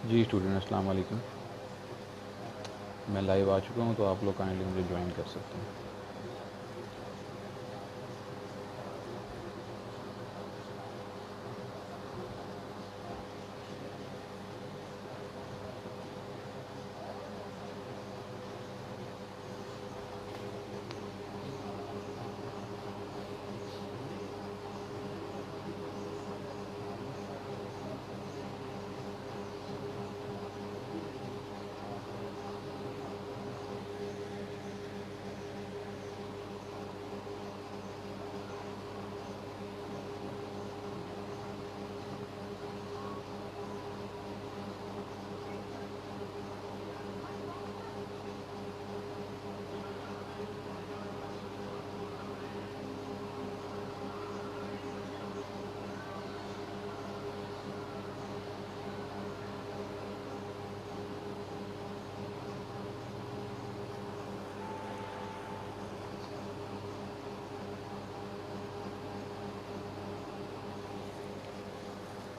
जी student अस्सलाम वालेकुम। मैं लाइव आ चुका हूँ, तो आप लोग काइंडली मुझे ज्वाइन कर सकते हैं।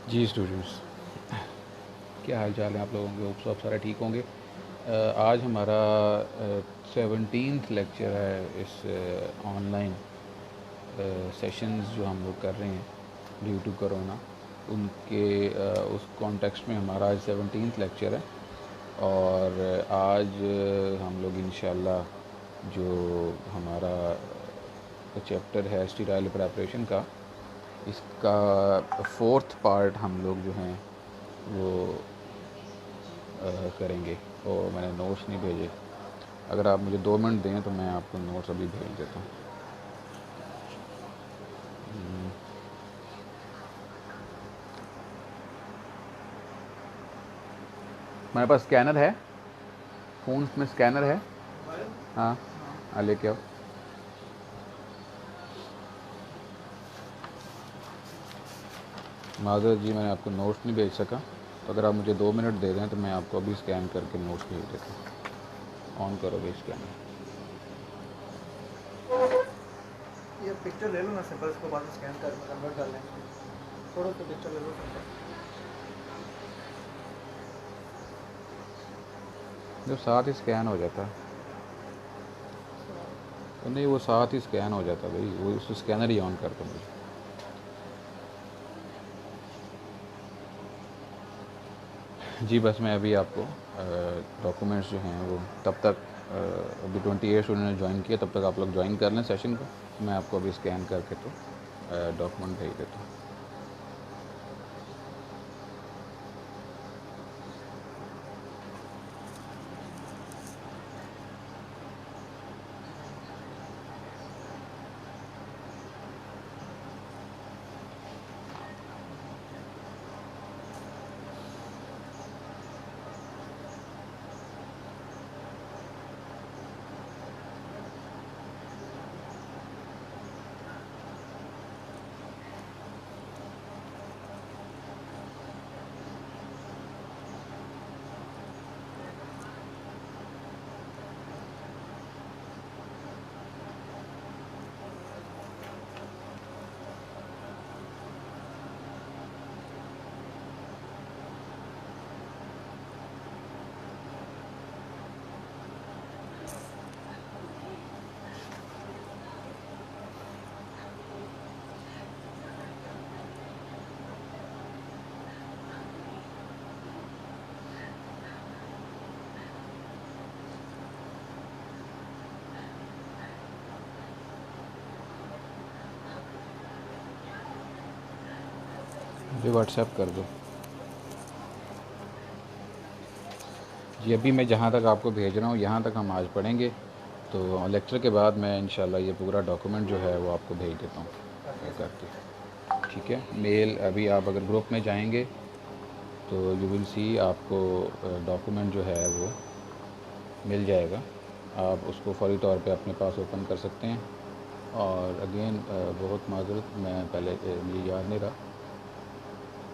जी स्टूडेंट्स, क्या हाल चाल है आप लोगों के? होप सब सारे ठीक होंगे। आज हमारा 17th लेक्चर है इस ऑनलाइन सेशंस जो हम लोग कर रहे हैं ड्यू टू कोरोना। उनके उस कॉन्टेक्स्ट में हमारा आज 17th लेक्चर है। और आज हम लोग इंशाल्लाह जो हमारा चैप्टर है स्टीराइल प्रेपरेशन का, इसका 4th पार्ट हम लोग जो हैं वो करेंगे। और मैंने नोट्स नहीं भेजे। अगर आप मुझे 2 मिनट दें तो मैं आपको नोट्स अभी भेज देता हूँ। मेरे पास स्कैनर है, फ़ोन में स्कैनर है। हाँ हाँ, लेके आओ। माज़रत जी, मैंने आपको नोट्स नहीं भेज सका, तो अगर आप मुझे 2 मिनट दे दें तो मैं आपको अभी स्कैन करके नोट्स भेज देता हूँ। ऑन करो भाई स्कैनर। ये पिक्चर ले लो ना सिंपल, इसको बाद में स्कैन कर कन्वर्ट कर लेंगे। थोड़ा सा पिक्चर ले लो सिंपल। जब साथ ही स्कैन हो जाता है तो नहीं, वो साथ ही स्कैन हो जाता भाई, वो उस स्कैनर ही ऑन कर दो मुझे। जी बस मैं अभी आपको डॉक्यूमेंट्स जो हैं वो तब तक अभी 28 स्टूडेंट ने ज्वाइन किया, तब तक आप लोग ज्वाइन कर लें सेशन को। मैं आपको अभी स्कैन करके तो डॉक्यूमेंट भेज देता हूँ। मुझे व्हाट्सएप कर दो। जी अभी मैं जहाँ तक आपको भेज रहा हूँ यहाँ तक हम आज पढ़ेंगे, तो लेक्चर के बाद मैं इंशाल्लाह ये पूरा डॉक्यूमेंट जो है वो आपको भेज देता हूँ करके। ठीक है, मेल अभी आप अगर ग्रुप में जाएंगे तो यू विल सी आपको डॉक्यूमेंट जो है वो मिल जाएगा। आप उसको फौरी तौर पे अपने पास ओपन कर सकते हैं। और अगेन बहुत माज़रत, मैं पहले मुझे याद नहीं रहा,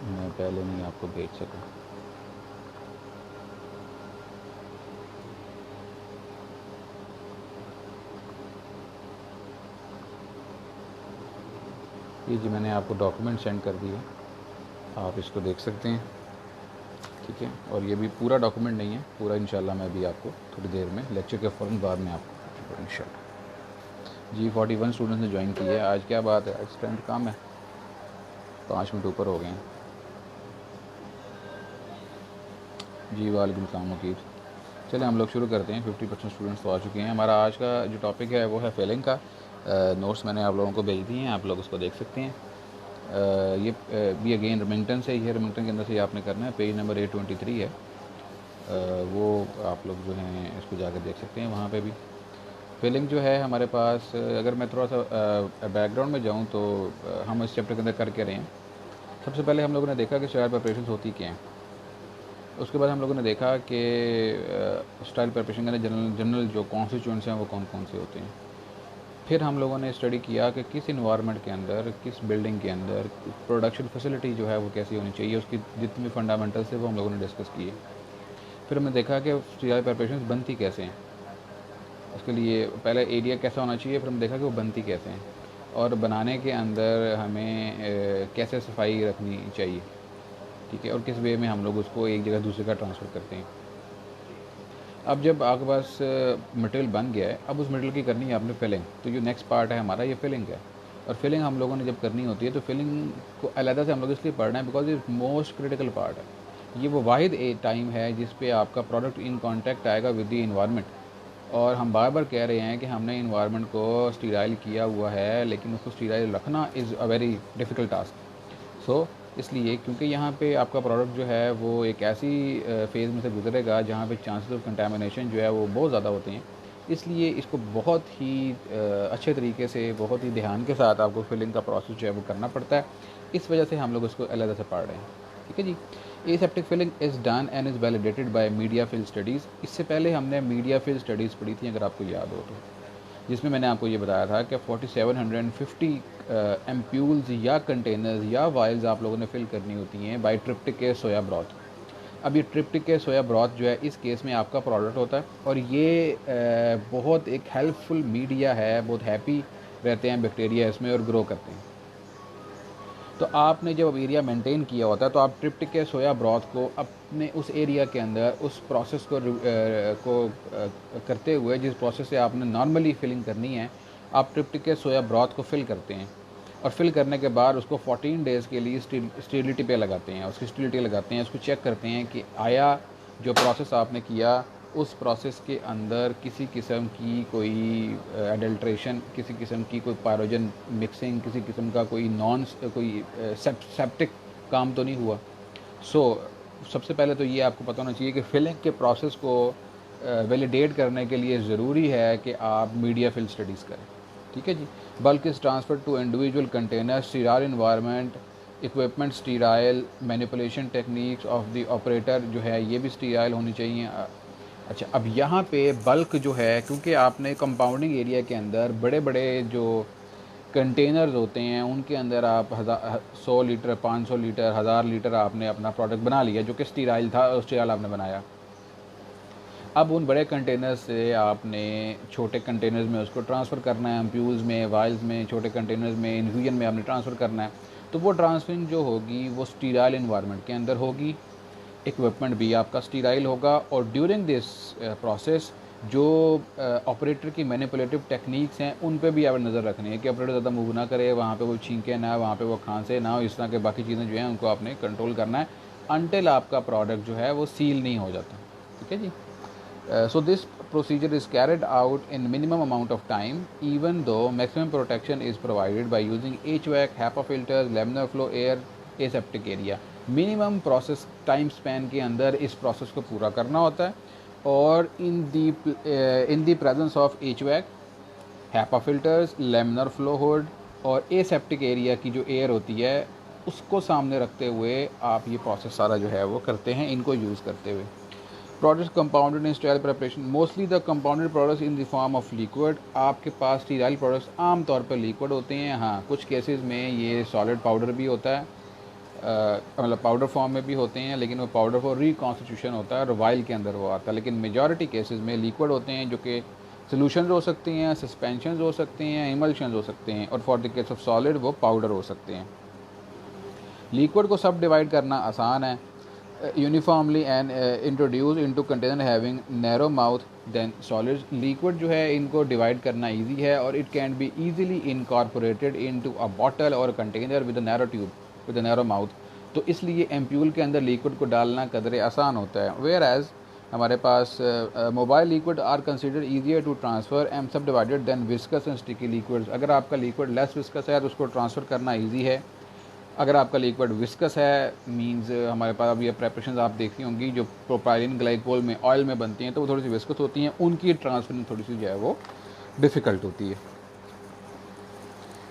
मैं पहले नहीं आपको भेज सका। ये जी मैंने आपको डॉक्यूमेंट सेंड कर दिए, आप इसको देख सकते हैं। ठीक है। और ये भी पूरा डॉक्यूमेंट नहीं है, पूरा इंशाल्लाह मैं भी आपको थोड़ी देर में लेक्चर के फ़ौरन बाद में आपको इंशाल्लाह। जी 41 स्टूडेंट्स ने ज्वाइन की है। आज क्या बात है, आज स्ट्रेंथ कम है, 5 मिनट ऊपर हो गए हैं। जी वालेकुम सलाम मुकीब। चलिए हम लोग शुरू करते हैं। 50% स्टूडेंट्स तो आ चुके हैं। हमारा आज का जो टॉपिक है वो है फेलिंग का। नोट्स मैंने आप लोगों को भेज दिए हैं, आप लोग उसको देख सकते हैं। ये भी अगेन रेमिंगटन से ही है, रेमिंगटन के अंदर से ये आपने करना है। पेज नंबर 823 है, वो आप लोग जो हैं इसको जाकर देख सकते हैं। वहाँ पे भी फेलिंग जो है हमारे पास, अगर मैं थोड़ा सा बैकग्राउंड में जाऊँ तो हम इस चैप्टर के अंदर कर के रहे हैं। सबसे पहले हम लोगों ने देखा कि स्टाइल प्रिपरेशन होती क्या हैं। उसके बाद हम लोगों ने देखा कि स्टाइल प्रिपरेशन के अंदर जनरल जो कॉन्स्टिट्यूएंट्स हैं वो कौन कौन से होते हैं। फिर हम लोगों ने स्टडी किया कि किस इन्वायरमेंट के अंदर, किस बिल्डिंग के अंदर प्रोडक्शन फैसिलिटी जो है वो कैसी होनी चाहिए, उसकी जितनी भी फंडामेंटल्स थे वो हम लोगों ने डिस्कस किए। फिर हमने देखा कि स्टाइल प्रिपरेशन बनती कैसे हैं। उसके लिए पहले एरिया कैसा होना चाहिए, फिर हमने देखा कि वो बनती कैसे हैं, और बनाने के अंदर हमें कैसे सफाई रखनी चाहिए, ठीक है, और किस वे में हम लोग उसको एक जगह दूसरे का ट्रांसफ़र करते हैं। अब जब आपके पास मटेरियल बन गया है, अब उस मटेरियल की करनी है आपने फिलिंग। तो जो नेक्स्ट पार्ट है हमारा ये फिलिंग है। और फिलिंग हम लोगों ने जब करनी होती है तो फिलिंग को अलहदा से हम लोग इसलिए पढ़ना है बिकॉज ये मोस्ट क्रिटिकल पार्ट है। ये वो वाहिद टाइम है जिस पे आपका प्रोडक्ट इन कांटेक्ट आएगा विद द इन्वायरमेंट। और हम बार बार कह रहे हैं कि हमने इन्वायरमेंट को स्टीराइल किया हुआ है, लेकिन उसको स्टीराइल रखना is a very difficult task. So इसलिए क्योंकि यहाँ पे आपका प्रोडक्ट जो है वो एक ऐसी फ़ेज़ में से गुजरेगा जहाँ पे चांसेस ऑफ कंटामिनेशन जो है वो बहुत ज़्यादा होते हैं। इसलिए इसको बहुत ही अच्छे तरीके से, बहुत ही ध्यान के साथ आपको फिलिंग का प्रोसेस जो है वो करना पड़ता है। इस वजह से हम लोग उसको अलग से पढ़ रहे हैं, ठीक है जी। Aseptic filling is done and is validated by media field studies. इससे पहले हमने मीडिया फील्ड स्टडीज़ पढ़ी थी, अगर आपको याद हो तो, जिसमें मैंने आपको ये बताया था कि 4750 एम्प्यूल्स या कंटेनर्स या वाइल्स आप लोगों ने फिल करनी होती हैं बाय ट्रिप्टिक सोया ब्रॉथ। अब ये ट्रिप्टिक सोया ब्रॉथ जो है इस केस में आपका प्रोडक्ट होता है, और ये बहुत एक हेल्पफुल मीडिया है, बहुत हैप्पी रहते हैं बैक्टीरिया इसमें और ग्रो करते हैं। तो आपने जब एरिया मेंटेन किया होता है तो आप ट्रिप्टिक सोया ब्रॉथ को अपने उस एरिया के अंदर उस प्रोसेस को करते हुए, जिस प्रोसेस से आपने नॉर्मली फिलिंग करनी है, आप ट्रिप्टिक सोया ब्रॉथ को फिल करते हैं। और फिल करने के बाद उसको 14 डेज़ के लिए स्टेरिलिटी पे लगाते हैं, उसकी स्टेरिलिटी लगाते हैं, उसको चेक करते हैं कि आया जो प्रोसेस आपने किया उस प्रोसेस के अंदर किसी किस्म की कोई एडल्ट्रेशन, किसी किस्म की कोई पायरोजन मिक्सिंग, किसी किस्म का कोई सेप्टिक काम तो नहीं हुआ। सबसे पहले तो ये आपको पता होना चाहिए कि फिलिंग के प्रोसेस को वैलिडेट करने के लिए ज़रूरी है कि आप मीडिया फील्ड स्टडीज़ करें, ठीक है जी। बल्कि इस transfer to individual container, sterile environment, equipment sterile, manipulation techniques of the operator जो है ये भी स्टीराइल होनी चाहिए। अच्छा, अब यहाँ पे बल्क जो है, क्योंकि आपने कंपाउंडिंग एरिया के अंदर बड़े बड़े जो कंटेनर्स होते हैं उनके अंदर आप 100 लीटर, 500 लीटर, 1000 लीटर आपने अपना प्रोडक्ट बना लिया जो कि स्टीराइल था, स्टीराइल आपने बनाया। अब उन बड़े कंटेनर्स से आपने छोटे कंटेनर्स में उसको ट्रांसफ़र करना है, एम्प्यूल्स में, वाइल्स में, छोटे कंटेनर्स में, इन्फ्यूजन में आपने ट्रांसफ़र करना है। तो वो ट्रांसफरिंग जो होगी वो स्टीराइल इन्वायरमेंट के अंदर होगी, इक्विपमेंट भी आपका स्टीराइल होगा। और ड्यूरिंग दिस प्रोसेस जो ऑपरेटर की मैनिपुलेटिव टेक्निक्स हैं उन पे भी आप नज़र रखनी है कि ऑपरेटर ज़्यादा मूव ना करे, वहाँ पे वो छींके ना, वहाँ पे वो खांसे ना, इस तरह के बाकी चीज़ें जो हैं उनको आपने कंट्रोल करना है अनटिल आपका प्रोडक्ट जो है वो सील नहीं हो जाता, ठीक है जी। So this procedure is carried out in minimum amount of time, even though maximum protection is provided by using HVAC, HEPA filters, laminar flow air, aseptic area. Minimum process time span के अंदर इस process को पूरा करना होता है, और in the presence of HVAC, HEPA filters, laminar flow hood और एसेप्टिक एरिया की जो एयर होती है उसको सामने रखते हुए आप ये प्रोसेस सारा जो है वो करते हैं, इनको यूज़ करते हुए। Products compounded in sterile preparation, mostly the compounded products in the form of liquid. आपके पास स्टीराइल प्रोडक्ट्स आम तौर पर लिक्विड होते हैं। हाँ, कुछ केसेस में ये सॉलिड पाउडर भी होता है, मतलब पाउडर फॉर्म में भी होते हैं, लेकिन वो पाउडर फॉर रिकॉन्स्टिट्यूशन होता है और वाइल के अंदर वो आता है। लेकिन मेजॉरिटी केसेस में लिक्विड होते हैं जो कि सोल्यूशन हो सकते हैं, सस्पेंशन हो सकते हैं, इमल्शन हो सकते हैं, और for the case of solid वो पाउडर हो सकते हैं। लिक्विड को सब डिवाइड करना आसान है। Uniformly and introduce into container having narrow mouth then solids. Liquid जो है इनको डिवाइड करना इजी है और it can be easily incorporated into a bottle और container with a narrow tube with a narrow mouth. तो इसलिए एम्प्यूल के अंदर लिक्विड को डालना कदरे आसान होता है। वेयर एज हमारे पास mobile liquid are consider easier to transfer and subdivided than viscous and sticky liquids. अगर आपका लिक्विड लेस विस्कस है तो उसको ट्रांसफ़र करना ईजी है। अगर आपका लिक्विड विस्कस है मींस हमारे पास अभी प्रेपरेशन आप देखी होंगी जो प्रोपाइलिन ग्लाइकोल में ऑयल में बनती हैं तो वो थोड़ी सी विस्कस होती हैं, उनकी ट्रांसफरिंग थोड़ी सी जो है वो डिफ़िकल्ट होती है।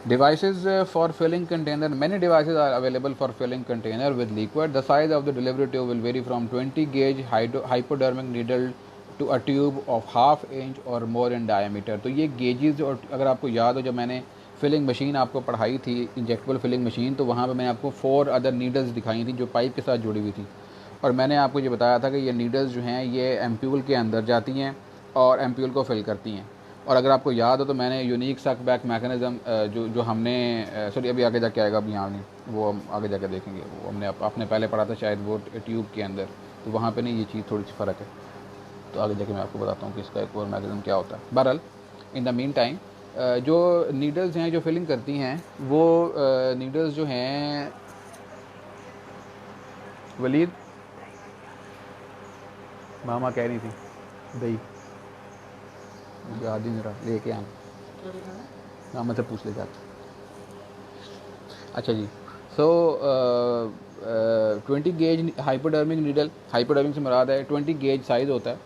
Devices for filling container. Many devices are available for filling container with liquid. The size of the delivery tube will vary from 20 gauge hypodermic needle to a tube of half inch or more in diameter. तो ये gauges, और अगर आपको याद हो जब मैंने filling machine आपको पढ़ाई थी इंजेक्टेबल फिलिंग मशीन, तो वहाँ पे मैंने आपको 4 अदर नीडल्स दिखाई थी जो पाइप के साथ जुड़ी हुई थी, और मैंने आपको ये बताया था कि ये नीडल्स जो हैं ये एम्प्यूल के अंदर जाती हैं और एम्प्यूल को फिल करती हैं। और अगर आपको याद हो तो मैंने यूनिक सक बैक मैकेनिज़्म जो हमने सॉरी अभी आगे जाके आएगा, अभी यहाँ नहीं, वो हम आगे जाके देखेंगे, वो हमने आपने पहले पढ़ा था शायद वो ट्यूब के अंदर, तो वहाँ पे नहीं, ये चीज़ थोड़ी सी फ़र्क है, तो आगे जाके मैं आपको बताता हूँ कि इसका एक और मैकेनिज़्म क्या होता है। बहरहाल इन द मीन टाइम जो नीडल्स हैं जो फिलिंग करती हैं वो नीडल्स जो हैं वलीद मामा कह रही थी दही याद ही नहीं रहा लेके आना, मामा से पूछ ले जाते। अच्छा जी, सो 20 गेज हाइपोडर्मिक नीडल, हाइपोडर्मिक से मुराद है 20 गेज साइज़ होता है,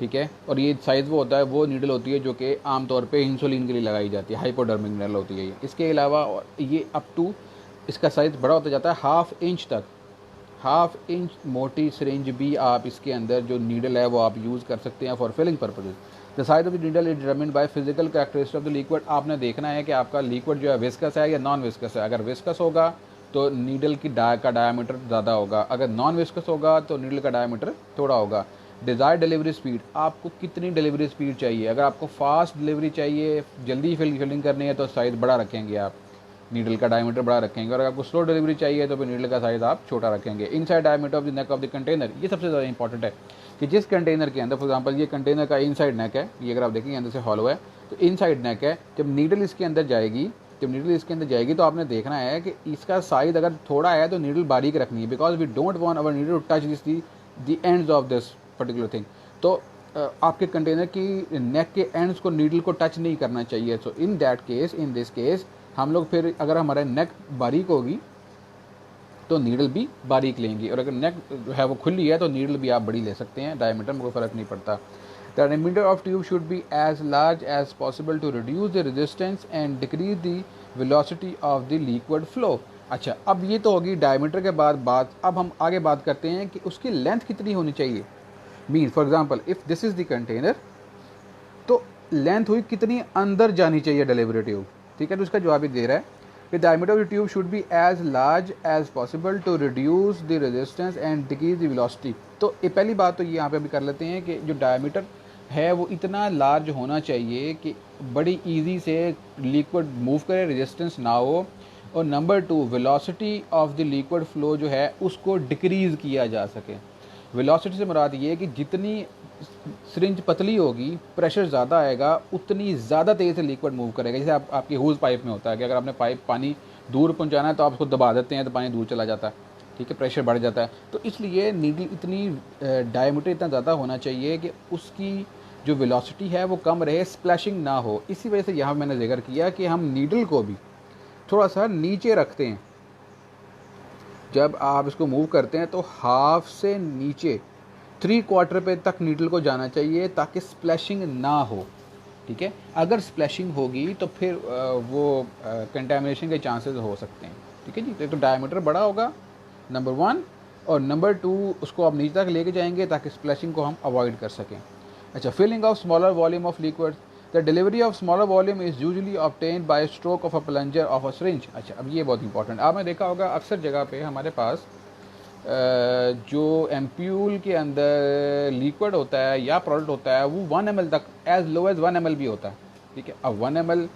ठीक है, और ये साइज़ वो होता है, वो नीडल होती है जो कि आमतौर पे इंसुलिन के लिए लगाई जाती है, हाइपोडर्मिक नीडल होती है ये। इसके अलावा ये अप टू इसका साइज़ बड़ा होता जाता है हाफ इंच तक, हाफ इंच मोटी सिरिंज भी आप इसके अंदर जो नीडल है वो आप यूज़ कर सकते हैं for filling purposes. The size of the needle is determined by physical characteristic of the liquid. आपने देखना है कि आपका लिक्विड जो है विस्कस है या नॉन विस्कस है। अगर विस्कस होगा तो नीडल की का डायमीटर ज़्यादा होगा, अगर नॉन विस्कस होगा तो नीडल का डायमीटर थोड़ा होगा। डिज़ायर डिलीवरी स्पीड, आपको कितनी डिलीवरी स्पीड चाहिए। अगर आपको फास्ट डिलीवरी चाहिए, जल्दी फिलिंग करनी है तो साइज़ बड़ा रखेंगे आप, नीडल का डायमीटर बड़ा रखेंगे, और अगर आपको स्लो डिलीवरी चाहिए तो फिर नीडल का साइज़ आप छोटा रखेंगे। Inside diameter of the neck of the container, ये सबसे ज़्यादा इंपॉर्टेंट है कि जिस कंटेनर के अंदर, फॉर एग्जांपल ये कंटेनर का इनसाइड नेक है, ये अगर आप देखेंगे अंदर से हॉलो है तो इनसाइड नेक है, जब नीडल इसके अंदर जाएगी तो आपने देखना है कि इसका साइज़ अगर थोड़ा है तो नीडल बारीक रखनी है, because we don't want our needle to touch the ends of this particular thing. तो आपके कंटेनर की नेक के एंड्स को नीडल को टच नहीं करना चाहिए। So in that case, in this case हम लोग फिर अगर हमारा नेक बारीक होगी तो नीडल भी बारीक लेंगे, और अगर नेक जो है वो खुली है तो नीडल भी आप बड़ी ले सकते हैं, डायमीटर में कोई फ़र्क नहीं पड़ता। The diameter of tube should be as large as possible to reduce the resistance and decrease the velocity of the liquid flow. अच्छा, अब ये तो होगी डायमीटर के बाद बात, अब हम आगे बात करते हैं कि उसकी लेंथ कितनी होनी चाहिए। Mean for example if this is the container, तो लेंथ हुई कितनी अंदर जानी चाहिए डिलीवरी ट्यूब, ठीक है। तो उसका जवाब ही दे रहा है कि diameter of the tube should be as large as possible to reduce the resistance and decrease the velocity. तो ये पहली बात तो ये यहाँ पे भी कर लेते हैं कि जो डायमीटर है वो इतना लार्ज होना चाहिए कि बड़ी इजी से लिक्विड मूव करे, रेजिस्टेंस ना हो, और number 2 velocity of the liquid flow जो है उसको डिक्रीज़ किया जा सके। वेलोसिटी से मुराद ये है कि जितनी सिरिंज पतली होगी, प्रेशर ज़्यादा आएगा, उतनी ज़्यादा तेज़ से लिक्विड मूव करेगा। जैसे आपकी हुज पाइप में होता है कि अगर आपने पाइप पानी दूर पहुंचाना है तो आप उसको दबा देते हैं तो पानी दूर चला जाता है, ठीक है, प्रेशर बढ़ जाता है। तो इसलिए नीडल इतनी डायमीटर इतना ज़्यादा होना चाहिए कि उसकी जो वेलोसिटी है वो कम रहे, स्प्लैशिंग ना हो। इसी वजह से यहाँ मैंने जिक्र किया कि हम नीडल को भी थोड़ा सा नीचे रखते हैं। जब आप इसको मूव करते हैं तो हाफ से नीचे 3/4 पे तक नीडल को जाना चाहिए ताकि स्प्लैशिंग ना हो, ठीक है। अगर स्प्लैशिंग होगी तो फिर वो कंटेमिनेशन के चांसेस हो सकते हैं, ठीक है जी। तो डायमीटर बड़ा होगा नंबर 1, और नंबर 2 उसको आप नीचे तक लेके जाएंगे ताकि स्प्लैशिंग को हम अवॉइड कर सकें। अच्छा, filling of smaller volume of liquid, the delivery of smaller volume is usually obtained by stroke of a plunger of a syringe. अच्छा, अब ये बहुत इंपॉर्टेंट, आपने देखा होगा अक्सर जगह पे हमारे पास जो एम्प्यूल के अंदर लिक्विड होता है या प्रोडक्ट होता है वो 1 ml तक, एज लो एज़ 1 ml भी होता है, ठीक है। अब 1 ml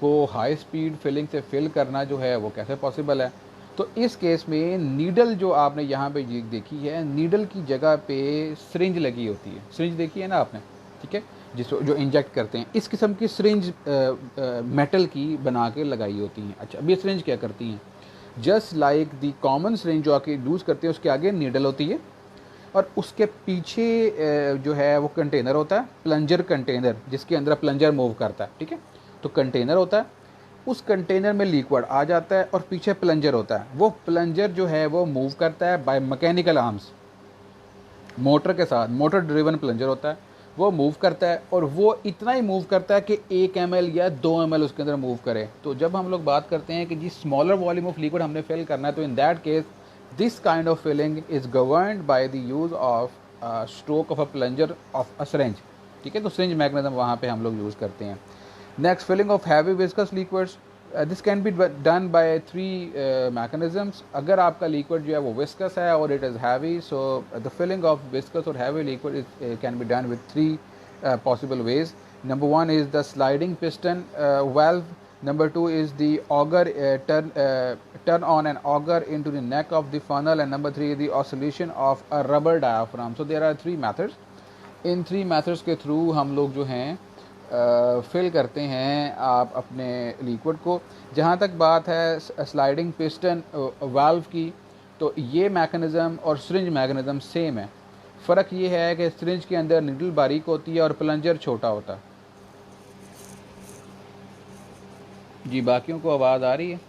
को हाई स्पीड फिलिंग से फिल करना जो है वो कैसे पॉसिबल है। तो इस केस में नीडल जो आपने यहाँ पे देखी है, नीडल की जगह पे सिरिंज लगी होती है। सिरिंज देखी है ना आपने, ठीक है, जिसको जो इंजेक्ट करते हैं, इस किस्म की सिरिंज मेटल की बना के लगाई होती हैं। अच्छा, अब ये सिरिंज क्या करती हैं, just like the common syringe जो आके यूज़ करते हैं, उसके आगे नीडल होती है और उसके पीछे जो है वो कंटेनर होता है, प्लंजर कंटेनर, जिसके अंदर प्लंजर मूव करता है, ठीक है। तो कंटेनर होता है, उस कंटेनर में लिक्विड आ जाता है और पीछे प्लंजर होता है। वो प्लंजर जो है वो मूव करता है बाय मैकेनिकल आर्म्स, मोटर के साथ, मोटर ड्रिवन प्लंजर होता है, वो मूव करता है और वो इतना ही मूव करता है कि 1 ml या 2 ml उसके अंदर मूव करे। तो जब हम लोग बात करते हैं कि जी स्मॉलर वॉल्यूम ऑफ लिक्विड हमने फिल करना है, तो in that case this kind of filling is governed by the use of stroke of a plunger of a syringe, ठीक है। तो सिरिंज मैकेनिज्म वहाँ पे हम लोग यूज़ करते हैं। Next, filling of heavy viscous liquids, this can be done by 3 mechanisms. अगर आपका लिक्विड जो है वो विस्कस है और it is heavy, so the filling of viscous और heavy liquid can be done with 3 possible ways. Number 1 is the sliding piston valve. Number 2 is the auger turn on an auger into the neck of the funnel, and number 3 is the oscillation of a rubber diaphragm. So there are 3 methods. In 3 methods के through हम लोग जो हैं fill करते हैं आप अपने liquid को। जहाँ तक बात है स्लाइडिंग पिस्टन वाल्व की, तो ये मैकेनिज़्म और सिरिंज मैकेनिज़्म सेम है। फ़र्क ये है कि सिरिंज के अंदर नीडल बारीक होती है और प्लंजर छोटा होता है। जी, बाकियों को आवाज़ आ रही है?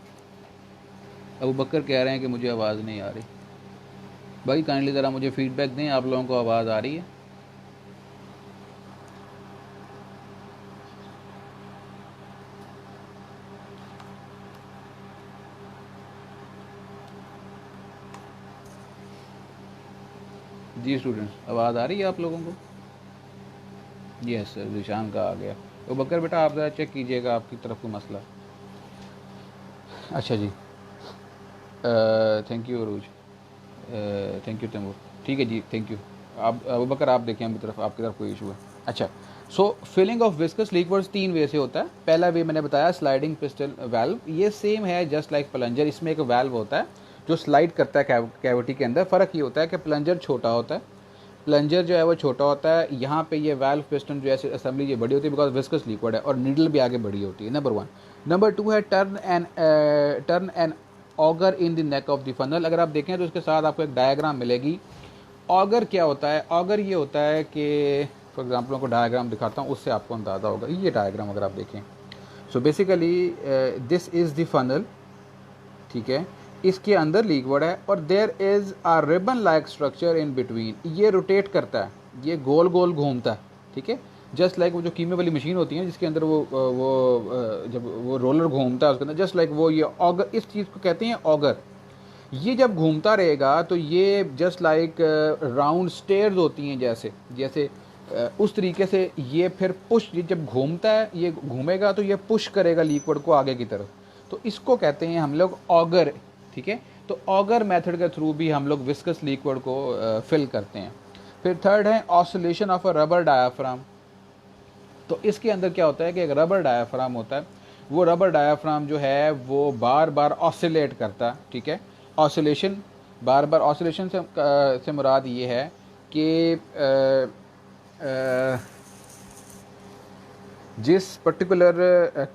अबू बकर कह रहे हैं कि मुझे आवाज़ नहीं आ रही। भाई काइंडली ज़रा मुझे फीडबैक दें, आप लोगों को आवाज़ आ रही है? जी स्टूडेंट्स, आवाज़ आ रही है आप लोगों को? यस सर, निशान का आ गया। तो बकर बेटा आप ज़रा चेक कीजिएगा आपकी तरफ कोई मसला। अच्छा जी, thank you Arooj, thank you Taimur, ठीक है जी, थैंक यू। आप अबू बकर आप देखें आपकी तरफ कोई इशू है? अच्छा, सो फिलिंग ऑफ विस्कस लिक्विड्स 3 वे से होता है। पहला वे मैंने बताया स्लाइडिंग पिस्टन वाल्व, ये सेम है जस्ट लाइक प्लंजर। इसमें एक वाल्व होता है जो स्लाइड करता है कैविटी के अंदर। फ़र्क ये होता है कि प्लंजर छोटा होता है, प्लंजर जो है वो छोटा होता है। यहाँ पे ये वाल्व पिस्टन जो है असेंबली ये बड़ी होती है बिकॉज विस्कस लिक्विड है, और नीडल भी आगे बड़ी होती है, नंबर 1। नंबर 2 है turn and auger in the neck of the funnel. अगर आप देखें तो इसके साथ आपको एक डायग्राम मिलेगी। ऑगर क्या होता है? ऑगर ये होता है कि फॉर एग्जांपल आपको डायग्राम दिखाता हूँ, उससे आपको अंदाज़ा होगा। ये डायग्राम अगर आप देखें, so basically this is the funnel, ठीक है, इसके अंदर लिक्विड है और there is a ribbon like structure in between. ये रोटेट करता है, ये गोल गोल घूमता है, ठीक है, जस्ट लाइक वो जो कीमे वाली मशीन होती है जिसके अंदर जब वो रोलर घूमता है उसके अंदर, जस्ट लाइक वो ये ऑगर, इस चीज़ को कहते हैं ऑगर। ये जब घूमता रहेगा तो ये जस्ट लाइक राउंड स्टेयर्स होती हैं, जैसे उस तरीके से ये फिर पुश, जब घूमता है, ये घूमेगा तो ये पुश करेगा लिक्विड को आगे की तरफ। तो इसको कहते हैं हम लोग ऑगर, ठीक है। तो ऑगर मेथड के थ्रू भी हम लोग विस्कस लिक्विड को फिल करते हैं। फिर थर्ड है oscillation of a rubber diaphragm. तो इसके अंदर क्या होता है कि एक रबर डायाफ्राम होता है, वो रबर डायाफ्राम जो है वो बार बार ऑसिलेट करता है, ठीक है। ऑसिलेशन, बार बार ऑसिलेशन से मुराद ये है कि जिस पर्टिकुलर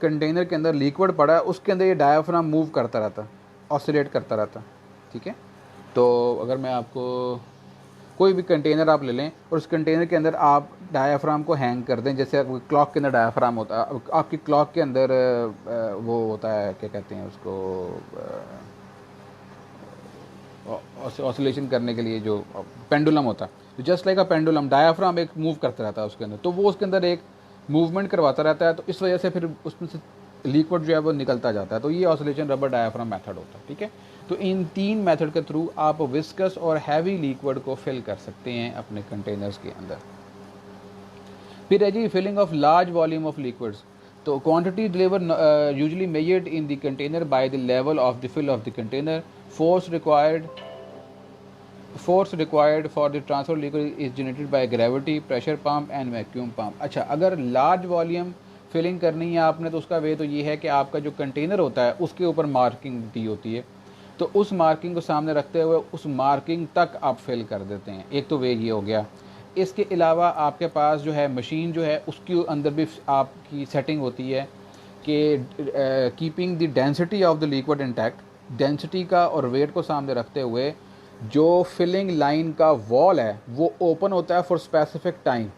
कंटेनर के अंदर लिक्विड पड़ा है उसके अंदर ये डायाफ्राम मूव करता रहता, ऑसिलेट करता रहता, ठीक है। तो अगर मैं आपको कोई भी कंटेनर आप ले लें और उस कंटेनर के अंदर आप डायाफ्राम को हैंग कर दें, जैसे क्लॉक के अंदर डायाफ्राम होता है, आपकी क्लॉक के अंदर वो होता है, क्या कहते हैं उसको, ऑसिलेशन करने के लिए जो पेंडुलम होता है, तो just like a pendulum diaphragm एक मूव करता रहता है उसके अंदर, तो वो उसके अंदर एक मूवमेंट करवाता रहता है, तो इस वजह से फिर उसमें से लिक्विड जो है वो निकलता जाता है। तो ये ऑसिलेशन रबर डायाफ्राम मेथड होता है, ठीक है। तो इन 3 मेथड के थ्रू आप विस्कस और हैवी लिक्विड को फिल कर सकते हैं अपने कंटेनर्स के अंदर। फिर है जी filling of large volume of liquids. तो quantity deliver usually measured in the container by the level of the fill of the container. Force required for the transfer liquid is generated by gravity, pressure pump and vacuum pump. अच्छा, अगर large volume filling करनी है आपने तो उसका वे तो ये है कि आपका जो कंटेनर होता है उसके ऊपर मार्किंग दी होती है। तो उस मार्किंग को सामने रखते हुए उस मार्किंग तक आप फिल कर देते हैं। एक तो वे ये हो गया। इसके अलावा आपके पास जो है मशीन जो है उसके अंदर भी आपकी सेटिंग होती है कि keeping the density of the liquid intact, density का और वेट को सामने रखते हुए जो फिलिंग लाइन का वॉल है वो ओपन होता है फॉर स्पेसिफिक टाइम।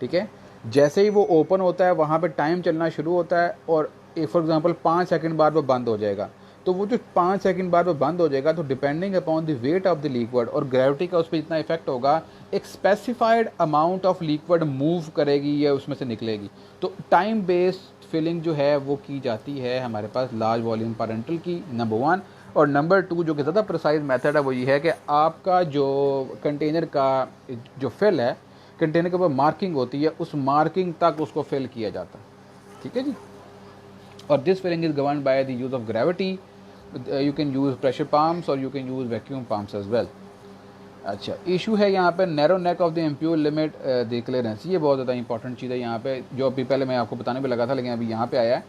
ठीक है, जैसे ही वो ओपन होता है वहाँ पे टाइम चलना शुरू होता है और फॉर एग्जांपल 5 सेकंड बाद वो बंद हो जाएगा। तो वो जो 5 सेकंड बाद वो बंद हो जाएगा तो depending upon the weight of the liquid और ग्रेविटी का उस पर जितना इफेक्ट होगा, एक specified amount of liquid move करेगी या उसमें से निकलेगी। तो टाइम बेस्ड फिलिंग जो है वो की जाती है हमारे पास लार्ज वॉल्यूम पेरेंटल की, नंबर 1। और नंबर 2 जो कि ज़्यादा प्रिसाइज मेथड है वो ये है कि आपका जो कंटेनर का जो फिल है, कंटेनर के ऊपर मार्किंग होती है, उस मार्किंग तक उसको फिल किया जाता है। ठीक है जी। और this filling is govern by the use of gravity. You can use pressure pumps और you can use vacuum pumps as well. अच्छा, इशू है यहाँ पे narrow neck of the ampoule limit the clearance. ये बहुत ज़्यादा इंपॉर्टेंट चीज़ है यहाँ पे, जो अभी पहले मैं आपको बताने भी लगा था लेकिन अभी यहाँ पे आया है।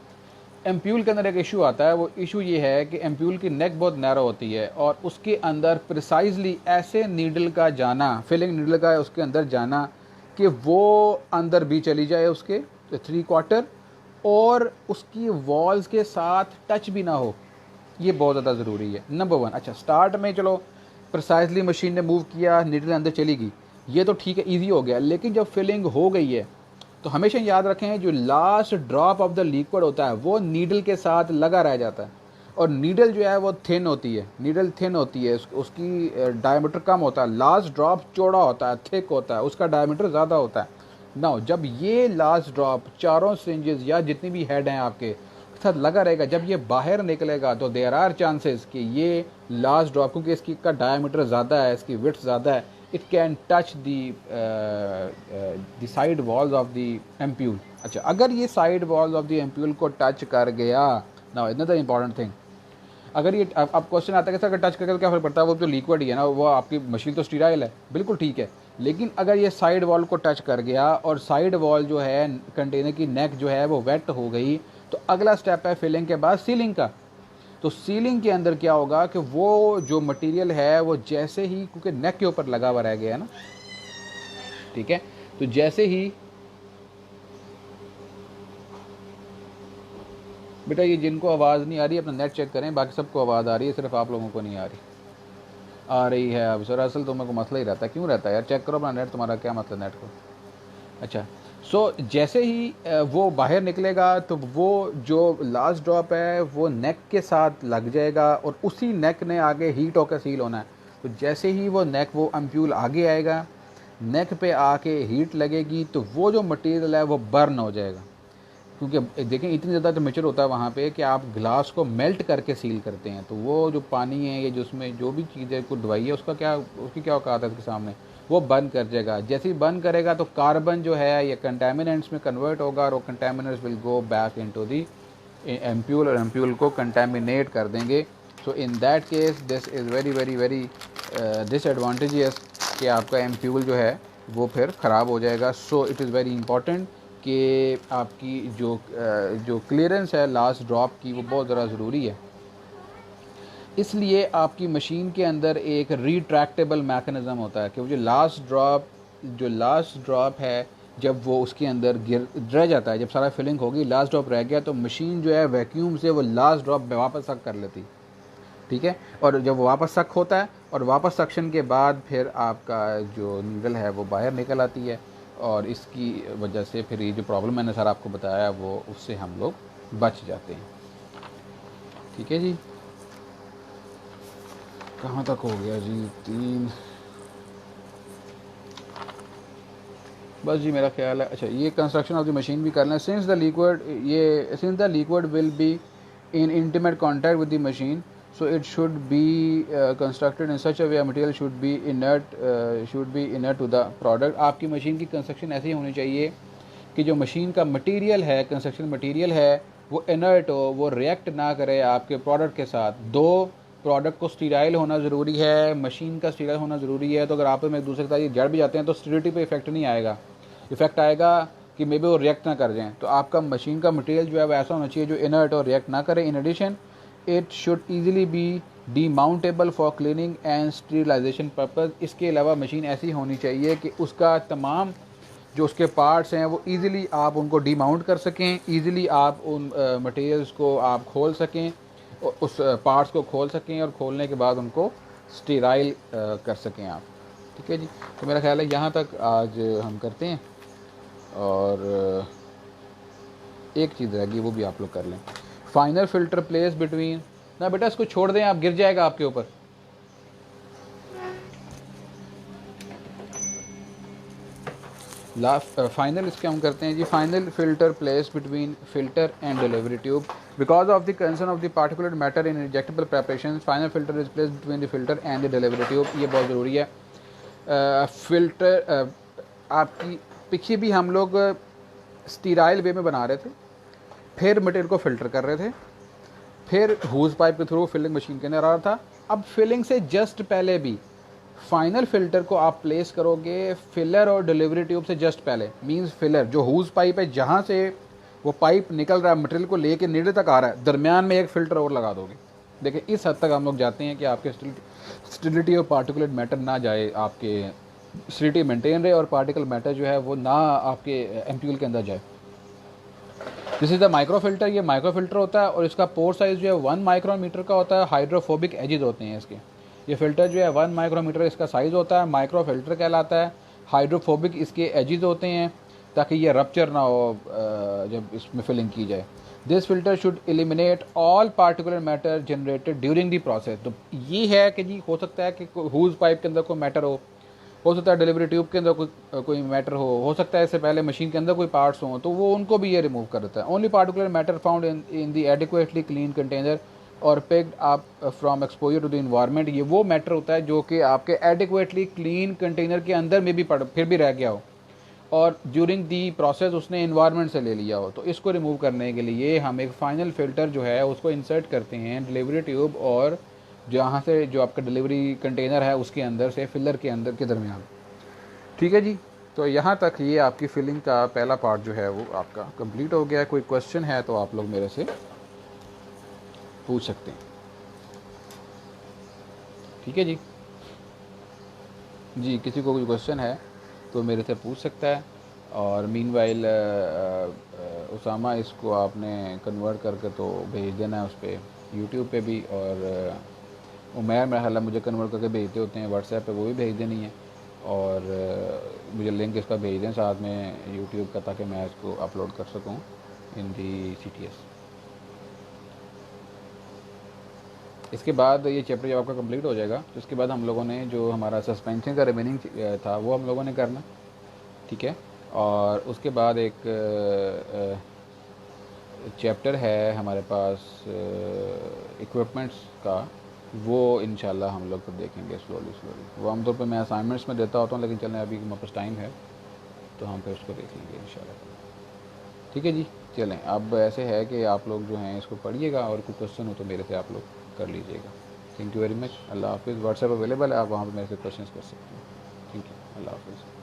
एम्प्यूल के अंदर एक इशू आता है, वो इशू ये है कि एम्प्यूल की नेक बहुत नैरो होती है और उसके अंदर प्रिसाइजली ऐसे नीडल का जाना, फिलिंग नीडल का उसके अंदर जाना कि वो अंदर भी चली जाए उसके 3/4 और उसकी वॉल्स के साथ टच भी ना हो, ये बहुत ज़्यादा ज़रूरी है, नंबर 1। अच्छा, स्टार्ट में चलो प्रिसाइजली मशीन ने मूव किया, नीडल अंदर चली गई, ये तो ठीक है, ईजी हो गया। लेकिन जब फिलिंग हो गई है तो हमेशा याद रखें जो last drop of the liquid होता है वो नीडल के साथ लगा रह जाता है। और नीडल जो है वो थिन होती है, नीडल थिन होती है, उसकी डायमीटर कम होता है, लास्ट ड्रॉप चौड़ा होता है, थिक होता है, उसका डायमीटर ज़्यादा होता है। नाउ जब ये लास्ट ड्रॉप चारों सिरिंजेस या जितनी भी हेड हैं आपके साथ लगा रहेगा, जब ये बाहर निकलेगा तो देयर आर चांसेस कि ये लास्ट ड्रॉप, क्योंकि इसकी का डायमीटर ज़्यादा है, इसकी विड्थ ज़्यादा है, it can touch the side walls of the ampule। अच्छा, अगर ये side walls of the ampule को टच कर गया, now another important thing, अगर ये अब क्वेश्चन आता है कि सर अगर टच करके तो क्या फर्क पड़ता है, वो तो लिक्विड ही है ना, वो आपकी मशीन तो स्टीराइल है, बिल्कुल ठीक है। लेकिन अगर ये साइड वॉल को टच कर गया और साइड वॉल जो है कंटेनर की नेक जो है वो वेट हो गई, तो अगला स्टेप है फिलिंग के बाद सीलिंग का। तो सीलिंग के अंदर क्या होगा कि वो जो मटेरियल है वो जैसे ही, क्योंकि नेक के ऊपर लगा हुआ रह गया है ना, ठीक है, तो जैसे ही बेटा ये जिनको आवाज़ नहीं आ रही अपना नेट चेक करें, बाकी सबको आवाज़ आ रही है, सिर्फ आप लोगों को नहीं आ रही है। अब सर असल तो मेरे को मसला ही रहता है, क्यों रहता है यार, चेक करो अपना नेट, तुम्हारा क्या मतलब नेट को। अच्छा, सो जैसे ही वो बाहर निकलेगा तो वो जो लास्ट ड्रॉप है वो नेक के साथ लग जाएगा और उसी नेक ने आगे हीट होकर सील होना है। तो जैसे ही वो नेक, वो एम्प्यूल आगे आएगा, नेक पे आके हीट लगेगी तो वो जो मटेरियल है वो बर्न हो जाएगा। क्योंकि देखें इतनी ज़्यादा टेम्परेचर होता है वहाँ पे कि आप ग्लास को मेल्ट करके सील करते हैं, तो वो जो पानी है या जो उसमें जो भी चीज़ें को दवाई है उसकी क्या औकात है इसके सामने, वो बर्न कर जाएगा। जैसे ही बर्न करेगा तो कार्बन जो है ये कंटेमिनेंट्स में कन्वर्ट होगा और वो contaminants will go back into the ampoule और एम्प्यूल को कंटेमिनेट कर देंगे। So in that case this is very very very disadvantages कि आपका एम्प्यूल जो है वो फिर ख़राब हो जाएगा। So it is very important कि आपकी जो क्लियरेंस है लास्ट ड्रॉप की वो बहुत ज़्यादा ज़रूरी है। इसलिए आपकी मशीन के अंदर एक रिट्रैक्टेबल मैकेनिज़्म होता है कि वो जो लास्ट ड्रॉप है जब वो उसके अंदर रह जाता है, जब सारा फिलिंग होगी लास्ट ड्रॉप रह गया तो मशीन जो है वैक्यूम से वो लास्ट ड्रॉप वापस सक कर लेती, ठीक है। और जब वापस सक होता है और वापस सक्शन के बाद फिर आपका जो नीडल है वो बाहर निकल आती है और इसकी वजह से फिर ये जो प्रॉब्लम मैंने सर आपको बताया वो उससे हम लोग बच जाते हैं। ठीक है जी, कहाँ तक हो गया जी, 3 बस जी मेरा ख्याल है। अच्छा, ये कंस्ट्रक्शन ऑफ द मशीन भी कर लें। Since the liquid will be in intimate contact with the machine, so it should be constructed in such a way material should be inert to the product। आपकी machine की construction ऐसी होनी चाहिए कि जो मशीन का मटेरियल है, construction material है, वो इनर्ट हो, वो रिएक्ट ना करे आपके प्रोडक्ट के साथ। दो, प्रोडक्ट को स्टीराइल होना ज़रूरी है, मशीन का स्टीराइल होना ज़रूरी है। तो अगर आप में एक दूसरे के साथ ये जड़ भी जाते हैं तो स्टीरिटी पे इफेक्ट नहीं आएगा, इफेक्ट आएगा कि मे बी वो रिएक्ट ना कर जाएँ। तो आपका मशीन का मटेरियल जो है वो ऐसा होना चाहिए जो इनर्ट और रिएक्ट ना करे। In addition it should easily be demountable for cleaning and sterilization purpose. इसके अलावा मशीन ऐसी होनी चाहिए कि उसका तमाम जो उसके पार्ट्स हैं वो इजीली आप उनको डीमाउंट कर सकें, इजीली आप उन मटेरियल्स को आप खोल सकें, उस पार्ट्स को खोल सकें और खोलने के बाद उनको स्टीराइल कर सकें आप। ठीक है जी, तो मेरा ख्याल है यहाँ तक आज हम करते हैं, और एक चीज़ रहेगी वो भी आप लोग कर लें। फाइनल फ़िल्टर प्लेस बिटवीन, ना बेटा इसको छोड़ दें, आप गिर जाएगा आपके ऊपर। लास्ट फाइनल इसके हम करते हैं जी। Final filter place between filter and delivery tube because of the concern of the particular matter in injectable preparation. Final filter is place between the filter and the delivery tube. ये बहुत ज़रूरी है। Filter आपकी पीछे भी हम लोग sterile वे में बना रहे थे, फिर मटेरियल को फ़िल्टर कर रहे थे, फिर हूज़ पाइप के थ्रू फिलिंग मशीन के अंदर आ रहा था। अब फिलिंग से जस्ट पहले भी फाइनल फ़िल्टर को आप प्लेस करोगे फिलर और डिलीवरी ट्यूब से जस्ट पहले। मींस फिलर जो हूज़ पाइप है, जहाँ से वो पाइप निकल रहा है मटेरियल को लेके नीचे तक आ रहा है, दरमियान में एक फ़िल्टर और लगा दोगे। देखिए इस हद तक हम लोग जाते हैं कि आपके स्टेबिलिटी और पार्टिकुलेट मैटर ना जाए, आपके स्टेबिलिटी मेंटेन रहे और पार्टिकल मैटर जो है वो ना आपके एमटीयूएल के अंदर जाए। This is the micro filter. ये माइक्रो फ़िल्टर होता है और इसका पोर साइज़ जो है 1 माइक्रोमीटर का होता है। हाइड्रोफोबिक एजेस होते हैं इसके। ये फ़िल्टर जो है 1 माइक्रोमीटर इसका साइज़ होता है, माइक्रो फ़िल्टर कहलाता है। हाइड्रोफोबिक इसके एजेस होते हैं ताकि ये रप्चर ना हो जब इसमें फिलिंग की जाए। This filter should eliminate all particular matter generated during the process. तो ये है कि जी हो सकता है कि हूज़ पाइप के अंदर कोई मैटर हो सकता है डिलीवरी ट्यूब के अंदर कोई मैटर हो सकता है इससे पहले मशीन के अंदर कोई पार्ट्स हों, तो वो उनको भी ये रिमूव कर देता है। Only particular matter found in the adequately clean container और picked up from exposure to the environment. ये वो मैटर होता है जो कि आपके एडिक्वेटली क्लीन कंटेनर के अंदर में भी फिर भी रह गया हो और ड्यूरिंग दी प्रोसेस उसने इन्वायरमेंट से ले लिया हो। तो इसको रिमूव करने के लिए हम एक फाइनल फ़िल्टर जो है उसको इंसर्ट करते हैं डिलीवरी ट्यूब और जहाँ से जो आपका डिलीवरी कंटेनर है उसके अंदर से फिलर के अंदर के दरमियान। ठीक है जी, तो यहाँ तक ये आपकी फिलिंग का पहला पार्ट जो है वो आपका कंप्लीट हो गया है। कोई क्वेश्चन है तो आप लोग मेरे से पूछ सकते हैं। ठीक है जी, जी किसी को कोई क्वेश्चन है तो मेरे से पूछ सकता है। और मीनवाइल उसामा इसको आपने कन्वर्ट करके तो भेज देना है उस पर यूट्यूब पे भी, और उमैर मेरा ख्याल मुझे कन्वर्ट करके भेजते होते हैं व्हाट्सएप पे, वो भी भेज देनी है। और मुझे लिंक इसका भेज दें साथ में यूट्यूब का, ताकि मैं इसको अपलोड कर सकूं इन दी CTS। इसके बाद ये चैप्टर जब आपका कंप्लीट हो जाएगा तो इसके बाद हम लोगों ने जो हमारा सस्पेंशन का रिमेनिंग था वो हम लोगों ने करना। ठीक है, और उसके बाद एक चैप्टर है हमारे पास इक्विपमेंट्स का, वो इंशाल्लाह हम लोग फिर देखेंगे स्लोली। वो आमतौर पे मैं असाइनमेंट्स में देता होता हूँ, लेकिन चलें अभी हमारे पास टाइम है तो हम फिर उसको देख लेंगे इंशाल्लाह। ठीक है जी, चलें अब ऐसे है कि आप लोग जो हैं इसको पढ़िएगा और कोई क्वेश्चन हो तो मेरे से आप लोग कर लीजिएगा। Thank you very much. अल्लाह हाफिज़। व्हाट्सएप अवेलेबल है, आप वहाँ पर मेरे से क्वेश्चन कर सकते हैं। Thank you. अल्लाह हाफिज़।